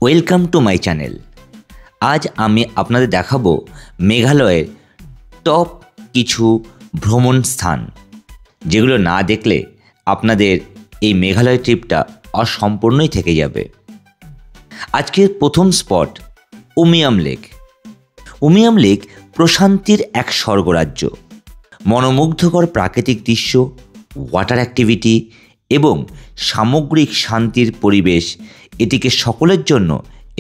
Welcome to my channel. আজ আমি আপনাদের দেখাবো মেঘালয়ের টপ কিছু ভ্রমণ স্থান, যেগুলো না দেখলে আপনাদের এই মেঘালয় ট্রিপটা অসম্পূর্ণই থেকে যাবে। আজকের প্রথম spot Umiam lake. Umiam lake প্রশান্তির এক স্বর্গরাজ্য। মনোমুগ্ধকর প্রাকৃতিক দৃশ্য, ওয়াটার অ্যাক্টিভিটি এবং সামগ্রিক শান্তির পরিবেশ এটিকে সকলের জন্য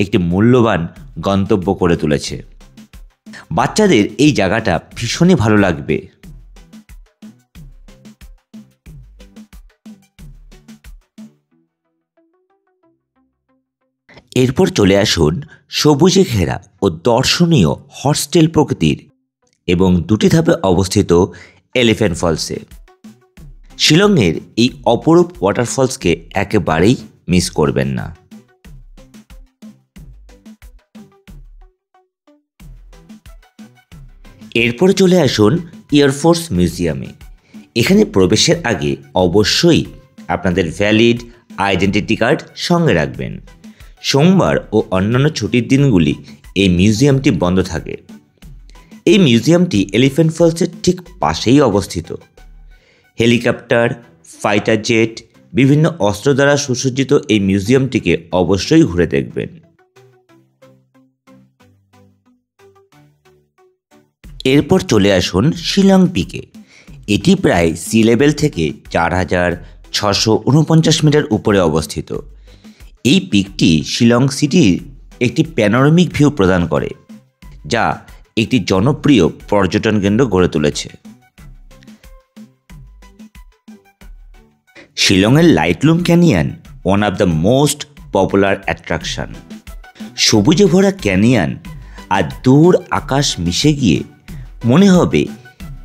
একটি মূল্যবান গন্তব্য করে তুলেছে। বাচ্চাদের এই জায়গাটা ভীষণই ভালো লাগবে। এরপর চলে আসুন সবুজে ঘেরা ও দর্শনীয় হর্সটেল প্রকৃতির এবং দুটি ধাপে অবস্থিত এলিফ্যান্ট ফলসে। শিলংয়ের এই অপরূপ ওয়াটারফলসকে একেবারেই মিস করবেন না। এরপর চলে আসুন এয়ারফোর্স মিউজিয়ামে। এখানে প্রবেশের আগে অবশ্যই আপনাদের ভ্যালিড আইডেন্টিটি কার্ড সঙ্গে রাখবেন। সোমবার ও অন্যান্য ছুটির দিনগুলি এই মিউজিয়ামটি বন্ধ থাকে। এই মিউজিয়ামটি এলিফ্যান্ট ফলসের ঠিক পাশেই অবস্থিত। হেলিকপ্টার, ফাইটার জেট, বিভিন্ন অস্ত্র দ্বারা সুসজ্জিত এই মিউজিয়ামটিকে অবশ্যই ঘুরে দেখবেন। এরপর চলে আসুন শিলং পিকে। এটি প্রায় সি লেভেল থেকে 4,649 মিটার উপরে অবস্থিত। এই পিকটি শিলং সিটির একটি প্যানোরামিক ভিউ প্রদান করে, যা একটি জনপ্রিয় পর্যটন কেন্দ্র গড়ে তুলেছে। শিলংয়ের Laitlum canyon one of the most popular attraction. সবুজে ভরা ক্যানিয়ন আর দূর আকাশ মিশে গিয়ে মনে হবে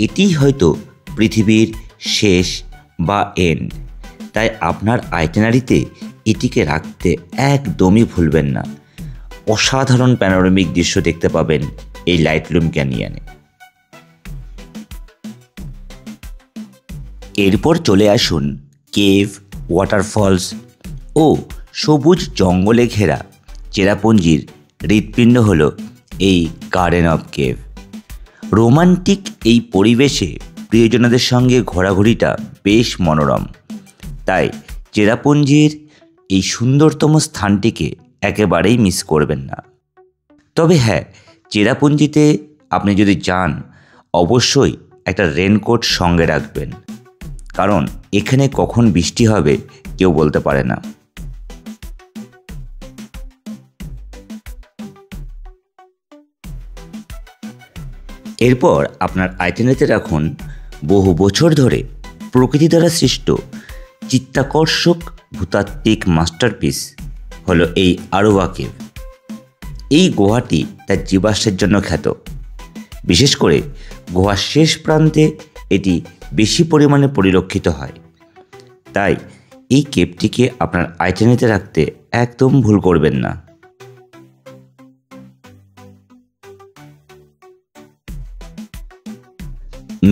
এটিই হয়তো পৃথিবীর শেষ বা এন্ড। তাই আপনার আইটিনারিতে এটিকে রাখতে একদমই ভুলবেন না। অসাধারণ প্যানোরামিক দৃশ্য দেখতে পাবেন এই লাইটলুম ক্যানিয়নে। এরপর চলে আসুন কেভ, ওয়াটারফলস ও সবুজ জঙ্গলে ঘেরা চেরাপুঞ্জির হৃৎপিণ্ড হল এই গার্ডেন অফ কেভ। রোমান্টিক এই পরিবেশে প্রিয়জনদের সঙ্গে ঘোরাঘুরিটা বেশ মনোরম। তাই চেরাপুঞ্জির এই সুন্দরতম স্থানটিকে একেবারেই মিস করবেন না। তবে হ্যাঁ, চেরাপুঞ্জিতে আপনি যদি যান অবশ্যই একটা রেনকোট সঙ্গে রাখবেন, কারণ এখানে কখন বৃষ্টি হবে কেউ বলতে পারে না। এরপর আপনার আইটিনারিতে রাখুন বহু বছর ধরে প্রকৃতি দ্বারা সৃষ্ট চিত্তাকর্ষক ভূতাত্ত্বিক মাস্টারপিস হলো এই আরোয়া কেভ। এই গুহাটি তার জীবাশ্মের জন্য খ্যাত। বিশেষ করে গুহার শেষ প্রান্তে এটি বেশি পরিমাণে পরিলক্ষিত হয়। তাই এই কেভটিকে আপনার আইটিনারিতে রাখতে একদম ভুল করবেন না।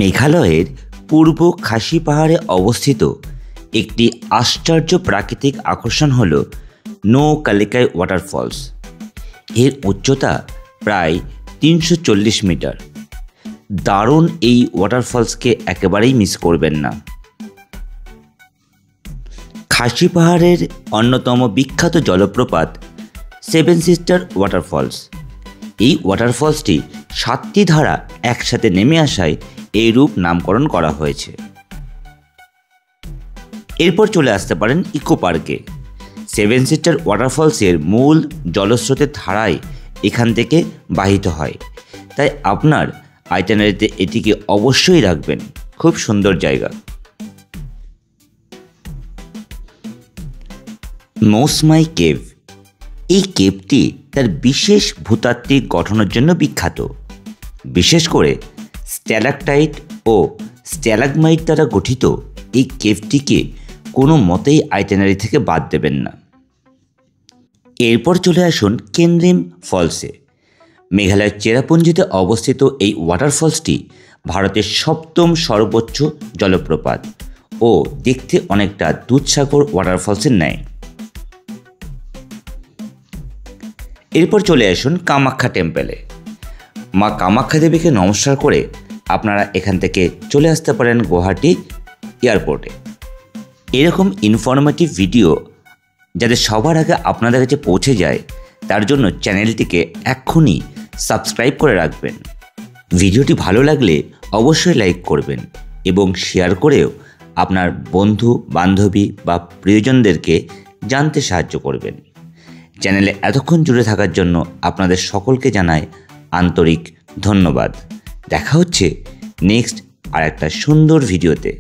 মেঘালয়ের পূর্ব খাসি পাহাড়ে অবস্থিত একটি আশ্চর্য প্রাকৃতিক আকর্ষণ হল নো কালিকাই ওয়াটারফলস। এর উচ্চতা প্রায় 340 মিটার। দারুণ এই ওয়াটারফলসকে একেবারেই মিস করবেন না। খাসি পাহাড়ের অন্যতম বিখ্যাত জলপ্রপাত সেভেন সিস্টার ওয়াটারফলস। এই ওয়াটারফলসটি 7টি ধারা একসাথে নেমে আসায় এই রূপ নামকরণ করা হয়েছে। এরপর চলে আসতে পারেন ইকো পার্কে। সেভেন সিস্টার ওয়াটারফলসের মূল জলস্রোতের ধারায় এখান থেকে বাহিত হয়। তাই আপনার আইটিনারিতে এটিকে অবশ্যই রাখবেন। খুব সুন্দর জায়গা। মোসমাই কেভ। এই কেভটি তার বিশেষ ভূতাত্ত্বিক গঠনের জন্য বিখ্যাত। বিশেষ করে স্ট্যালাকটাইট ও স্ট্যালাগমাইট দ্বারা গঠিত এই কেভটিকে কোনো মতেই আইটিনারি থেকে বাদ দেবেন না। এরপর চলে আসুন কেনরিম ফলসে। মেঘালয়ের চেরাপুঞ্জিতে অবস্থিত এই ওয়াটারফলসটি ভারতের 7ম সর্বোচ্চ জলপ্রপাত ও দেখতে অনেকটা দুধসাগর ওয়াটারফলসের ন্যায়। এরপর চলে আসুন কামাখ্যা টেম্পলে। মা কামাখ্যা দেবীকে নমস্কার করে আপনারা এখান থেকে চলে আসতে পারেন গুয়াহাটি এয়ারপোর্টে। এরকম ইনফরমেটিভ ভিডিও যাতে সবার আগে আপনাদের কাছে পৌঁছে যায় তার জন্য চ্যানেলটিকে এক্ষুনি সাবস্ক্রাইব করে রাখবেন। ভিডিওটি ভালো লাগলে অবশ্যই লাইক করবেন এবং শেয়ার করেও আপনার বন্ধু বান্ধবী বা প্রিয়জনদেরকে জানতে সাহায্য করবেন। চ্যানেলে এতক্ষণ জুড়ে থাকার জন্য আপনাদের সকলকে জানাই আন্তরিক ধন্যবাদ। দেখা হচ্ছে নেক্সট আর একটা সুন্দর ভিডিওতে।